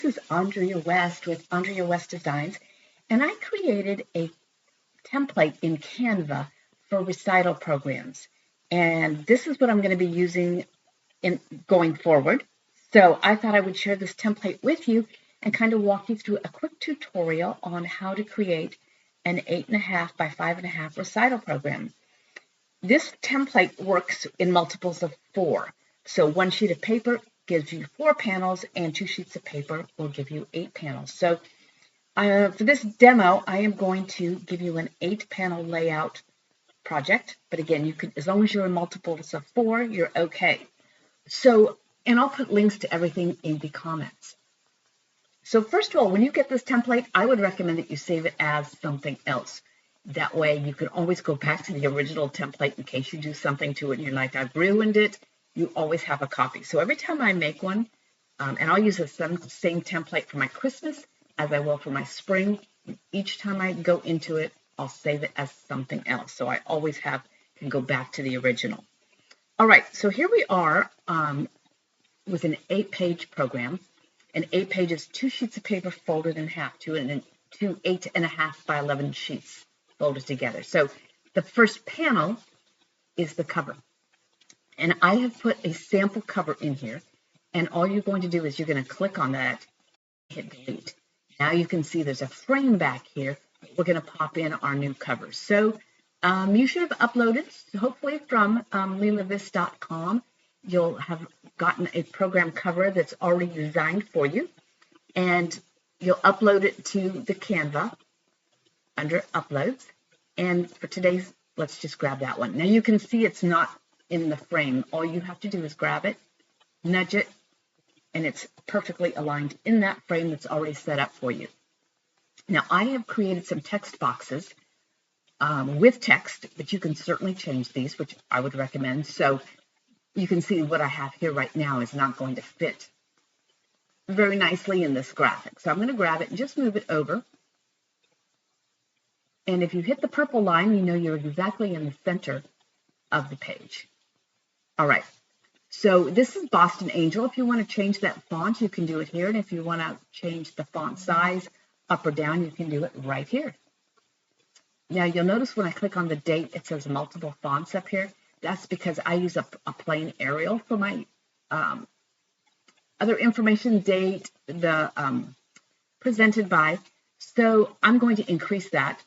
is Andrea West with Andrea West Designs, and I created a template in Canva for recital programs. And this is what I'm going to be using in going forward. So I thought I would share this template with you and kind of walk you through a quick tutorial on how to create an 8.5 by 5.5 recital program. This template works in multiples of 4. So one sheet of paper gives you 4 panels, and 2 sheets of paper will give you 8 panels. So for this demo, I am going to give you an 8-panel layout project. But again, you can, as long as you're in multiples of 4, you're okay. So, and I'll put links to everything in the comments. So first of all, when you get this template, I would recommend that you save it as something else. That way you can always go back to the original template in case you do something to it and you're like, I've ruined it. You always have a copy. So every time I make one, and I'll use the same template for my Christmas as I will for my spring. Each time I go into it, I'll save it as something else. So I always can go back to the original. All right, so here we are with an 8-page program. And 8 pages, 2 sheets of paper folded in half, two 8.5 by 11 sheets folded together. So the first panel is the cover. And I have put a sample cover in here. And all you're going to do is you're going to click on that, hit delete. Now you can see there's a frame back here. We're going to pop in our new cover. So you should have uploaded, hopefully from lilavis.com. You'll have gotten a program cover that's already designed for you. And you'll upload it to the Canva under Uploads. And for today's, let's just grab that one. Now you can see it's not in the frame. All you have to do is grab it, nudge it, and it's perfectly aligned in that frame that's already set up for you. Now, I have created some text boxes with text, but you can certainly change these, which I would recommend. So you can see what I have here right now is not going to fit very nicely in this graphic. So I'm going to grab it and just move it over. And if you hit the purple line, you know you're exactly in the center of the page. All right. So this is Boston Angel. If you want to change that font, you can do it here. And if you want to change the font size up or down, you can do it right here. Now you'll notice when I click on the date, it says multiple fonts up here. That's because I use a plain Arial for my other information, date, the presented by. So I'm going to increase that.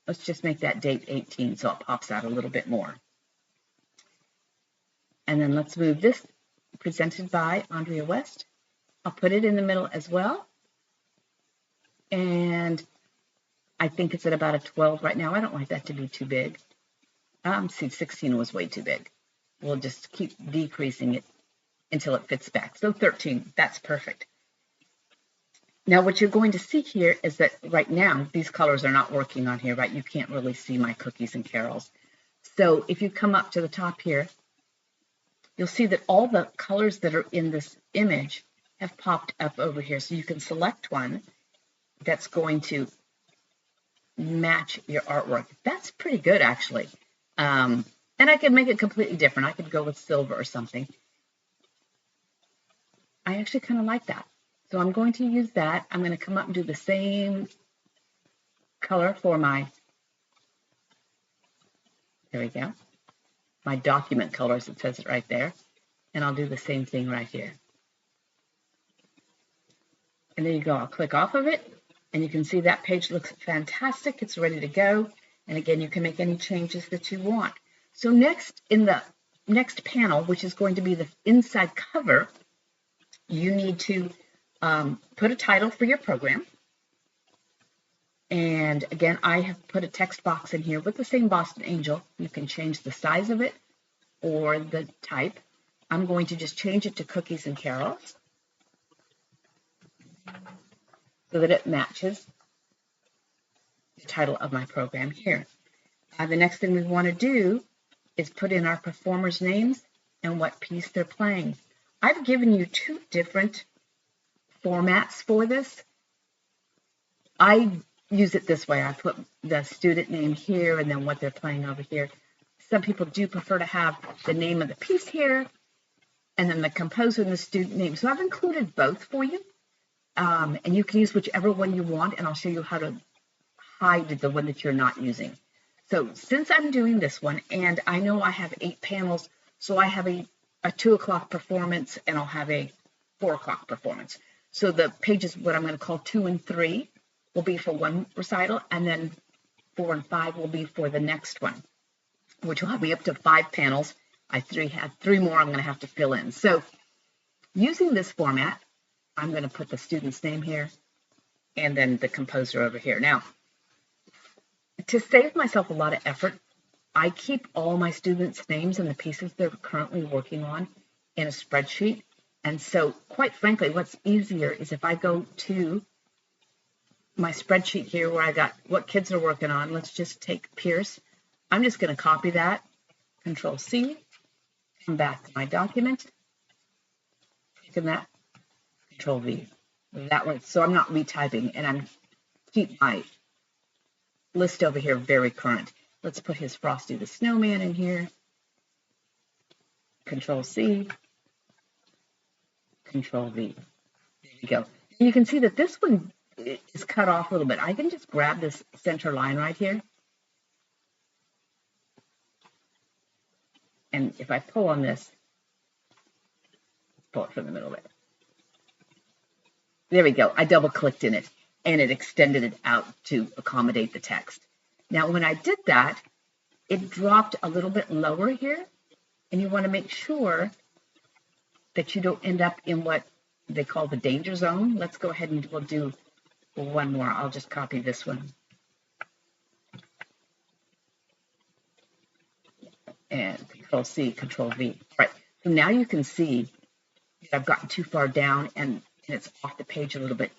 Let's just make that date 18 so it pops out a little bit more. And then let's move this, presented by Andrea West. I'll put it in the middle as well. And I think it's at about a 12 right now. I don't like that to be too big. See, 16 was way too big. We'll just keep decreasing it until it fits back. So 13, that's perfect. Now what you're going to see here is that right now, these colors are not working on here, right? You can't really see my cookies and carols. So if you come up to the top here, you'll see that all the colors that are in this image have popped up over here. So you can select one that's going to match your artwork. That's pretty good, actually. And I could make it completely different. I could go with silver or something. I actually kind of like that. So I'm going to use that. I'm going to come up and do the same color for my, there we go, my document colors. It says it right there. And I'll do the same thing right here. And there you go. I'll click off of it. And you can see that page looks fantastic. It's ready to go. And again, you can make any changes that you want. So next, in the next panel, which is going to be the inside cover, you need to put a title for your program. And again, I have put a text box in here with the same Boston Angel. You can change the size of it or the type. I'm going to just change it to Cookies and Carols so that it matches the title of my program here. The next thing we want to do is put in our performers' names and what piece they're playing. I've given you 2 different formats for this. I use it this way. I put the student name here and then what they're playing over here. Some people do prefer to have the name of the piece here. and then the composer and the student name. So I've included both for you, and you can use whichever one you want, and I'll show you how to hide the one that you're not using. So since I'm doing this one, and I know I have 8 panels, so I have a 2 o'clock performance, and I'll have a 4 o'clock performance. So the pages, what I'm going to call 2 and 3, will be for one recital, and then 4 and 5 will be for the next one, which will have me up to 5 panels. I have 3 more I'm going to have to fill in. So using this format, I'm going to put the student's name here and then the composer over here. Now, to save myself a lot of effort, I keep all my students' names and the pieces they're currently working on in a spreadsheet. And so, quite frankly, what's easier is if I go to my spreadsheet here where I got what kids are working on. Let's just take Pierce. I'm just going to copy that, Control-C, come back to my document, clicking that, Control-V. That way, so I'm not retyping, and I'm keep my list over here very current. Let's put his Frosty the Snowman in here. Control-C, Control-V. There you go. And you can see that this one is cut off a little bit. I can just grab this center line right here. And if I pull on this, pull it from the middle of it. There we go. I double clicked in it and it extended it out to accommodate the text. Now, when I did that, it dropped a little bit lower here. And you want to make sure that you don't end up in what they call the danger zone. Let's go ahead and we'll do one more. I'll just copy this one. And Control-C, Control-V. All right, so now you can see that I've gotten too far down and it's off the page a little bit.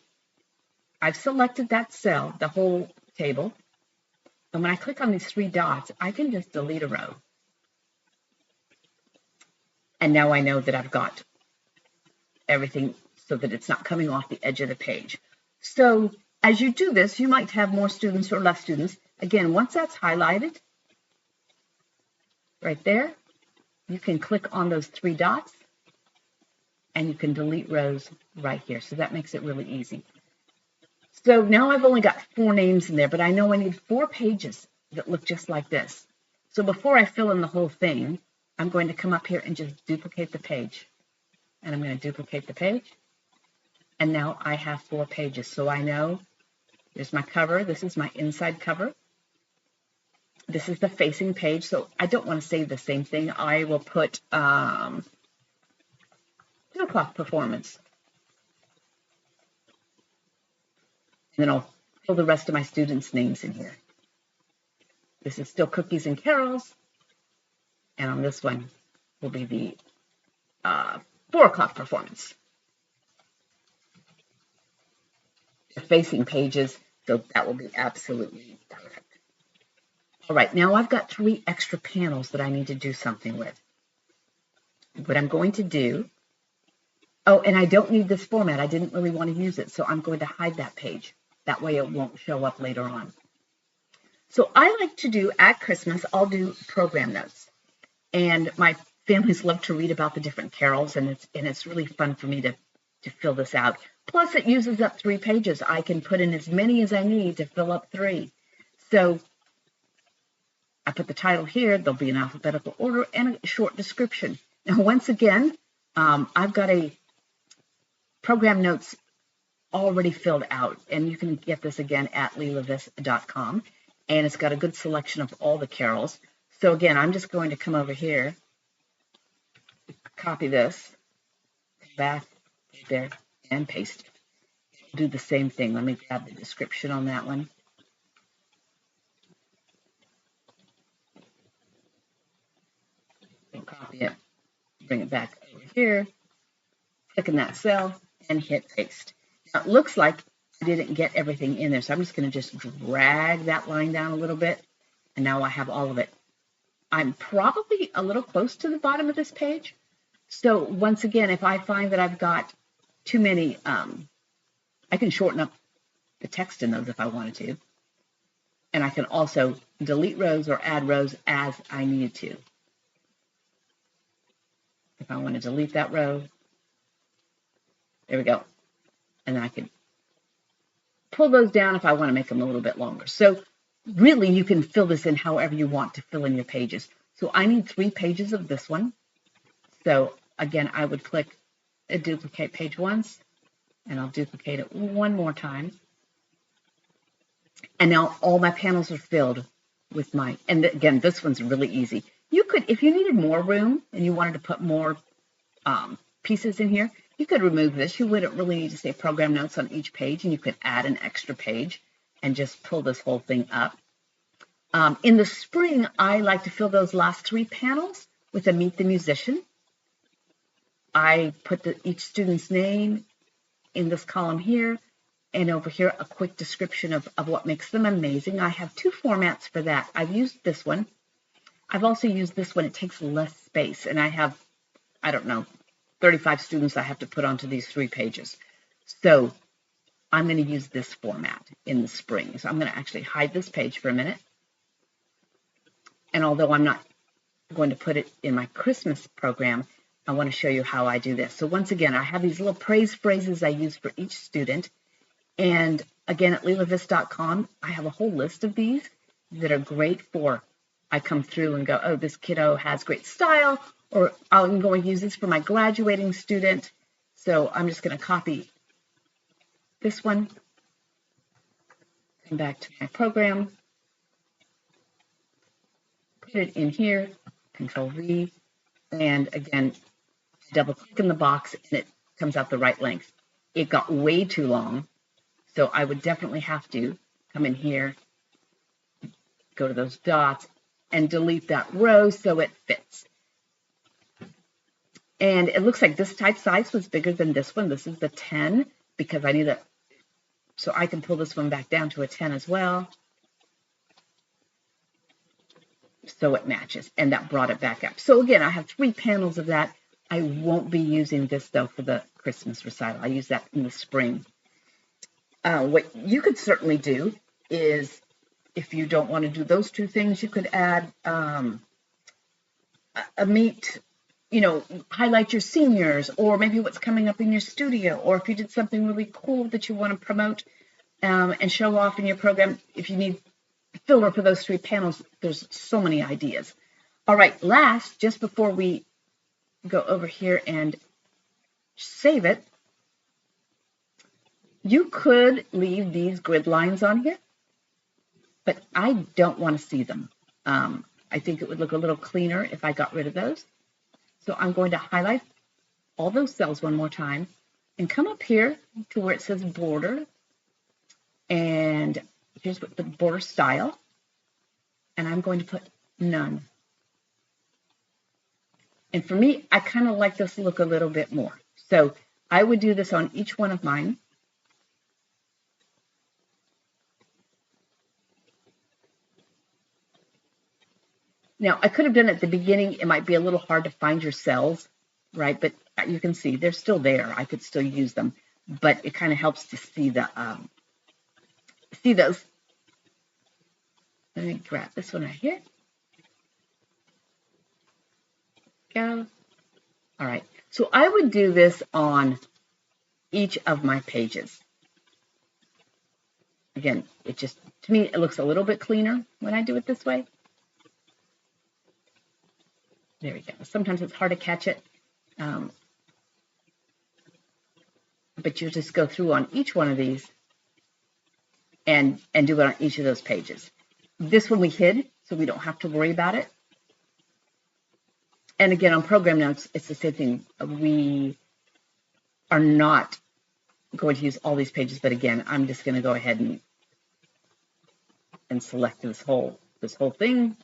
I've selected that cell, the whole table, and when I click on these 3 dots, I can just delete a row. And now I know that I've got everything so that it's not coming off the edge of the page. So as you do this, you might have more students or less students. Again, once that's highlighted, right there, you can click on those 3 dots and you can delete rows right here. So that makes it really easy. So now I've only got 4 names in there, but I know I need 4 pages that look just like this. So before I fill in the whole thing, I'm going to come up here and just duplicate the page. And I'm going to duplicate the page. And now I have 4 pages. So I know there's my cover. This is my inside cover. This is the facing page. So I don't want to save the same thing. I will put 2 o'clock performance. And then I'll fill the rest of my students' names in here. This is still Cookies and Carols. And on this one will be the 4 o'clock performance. The facing pages, so that will be absolutely perfect. All right, now I've got 3 extra panels that I need to do something with. What I'm going to do, oh, and I don't need this format. I didn't really want to use it, so I'm going to hide that page. That way it won't show up later on. So I like to do, at Christmas, I'll do program notes. And my families love to read about the different carols, and it's really fun for me to fill this out. Plus, it uses up 3 pages. I can put in as many as I need to fill up 3. So I put the title here. There'll be an alphabetical order and a short description. Now, once again, I've got a program notes already filled out, and you can get this again at leelavis.com, and it's got a good selection of all the carols. So again, I'm just going to come over here, copy this, back there, and paste it. Do the same thing. Let me grab the description on that one. So copy it, bring it back over here, click in that cell, and hit paste. Now, it looks like I didn't get everything in there, so I'm just going to just drag that line down a little bit, and now I have all of it. I'm probably a little close to the bottom of this page. So once again, if I find that I've got too many, I can shorten up the text in those if I wanted to. And I can also delete rows or add rows as I need to. If I want to delete that row, there we go. And then I can pull those down if I want to make them a little bit longer. So really, you can fill this in however you want to fill in your pages. So I need 3 pages of this one. So again, I would click a duplicate page once, and I'll duplicate it one more time. And now all my panels are filled with my, and again, this one's really easy. You could, if you needed more room and you wanted to put more pieces in here, you could remove this. You wouldn't really need to say program notes on each page, and you could add an extra page and just pull this whole thing up. In the spring, I like to fill those last 3 panels with a Meet the Musician. I put each student's name in this column here, and over here, a quick description of what makes them amazing. I have 2 formats for that. I've used this one. I've also used this one. It takes less space, and I have, I don't know, 35 students I have to put onto these 3 pages. So I'm going to use this format in the spring. So I'm going to actually hide this page for a minute. And although I'm not going to put it in my Christmas program, I want to show you how I do this. So once again, I have these little praise phrases I use for each student. And again, at lilavis.com, I have a whole list of these that are great for, I come through and go, oh, this kiddo has great style, or I'm going to use this for my graduating student. So I'm just going to copy this one, come back to my program, put it in here, Control V, and again, double click in the box and it comes out the right length. It got way too long, so I would definitely have to come in here, go to those dots, and delete that row so it fits. And it looks like this type size was bigger than this one. This is the 10 because I need a, so I can pull this one back down to a 10 as well. So it matches, and that brought it back up. So again, I have 3 panels of that. I won't be using this though for the Christmas recital. I use that in the spring. What you could certainly do is, if you don't want to do those 2 things, you could add a meet, highlight your seniors, or maybe what's coming up in your studio, or if you did something really cool that you want to promote and show off in your program. If you need filler for those 3 panels, there's so many ideas. All right, last, just before we go over here and save it, you could leave these grid lines on here, but I don't want to see them. I think it would look a little cleaner if I got rid of those. So I'm going to highlight all those cells one more time and come up here to where it says border. And here's what the border style. And I'm going to put none. And for me, I kind of like this look a little bit more. So I would do this on each one of mine. Now, I could have done it at the beginning. It might be a little hard to find your cells, right? But you can see they're still there. I could still use them, but it kind of helps to see the see those. Let me grab this one right here. Go. All right. So I would do this on each of my pages. Again, it just, to me, it looks a little bit cleaner when I do it this way. There we go. Sometimes it's hard to catch it, but you just go through on each one of these and do it on each of those pages. This one we hid, so we don't have to worry about it. And again, on program notes, it's the same thing. We are not going to use all these pages, but again, I'm just going to go ahead and select this whole thing.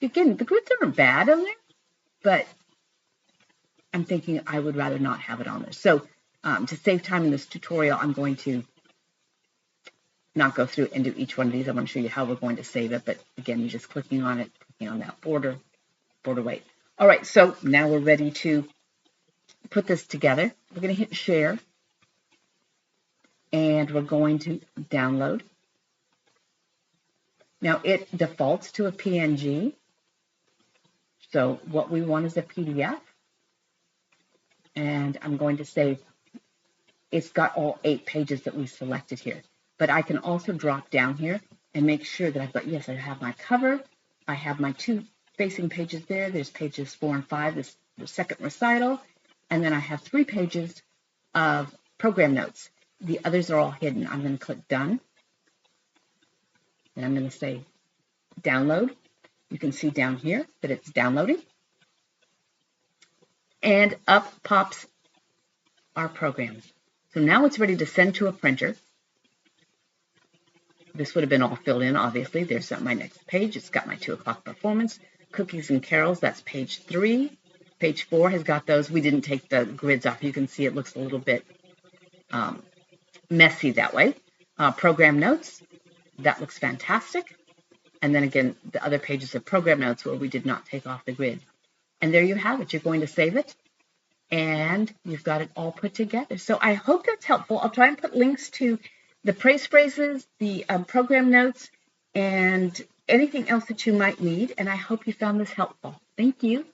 Again, the grids aren't bad on there, but I'm thinking I would rather not have it on there. So to save time in this tutorial, I'm going to not go through and do each one of these. I want to show you how we're going to save it, but again, you're just clicking on it, clicking on that border weight. All right, so now we're ready to put this together. We're going to hit share, and we're going to download. Now it defaults to a PNG, so what we want is a PDF. and I'm going to say it's got all 8 pages that we selected here. But I can also drop down here and make sure that I've got, yes, I have my cover, I have my 2 facing pages there, there's pages 4 and 5, this the second recital, and then I have 3 pages of program notes. The others are all hidden. I'm going to click done, and I'm going to say download. You can see down here that it's downloading, and up pops our programs. So now it's ready to send to a printer. This would have been all filled in, obviously. There's my next page. It's got my 2 o'clock performance. Cookies and carols, that's page 3. Page 4 has got those. We didn't take the grids off. You can see it looks a little bit messy that way. Program notes, that looks fantastic. And then again, the other pages of program notes where we did not take off the grid. And there you have it. You're going to save it, and you've got it all put together. So I hope that's helpful. I'll try and put links to the praise phrases, the program notes, and anything else that you might need. And I hope you found this helpful. Thank you.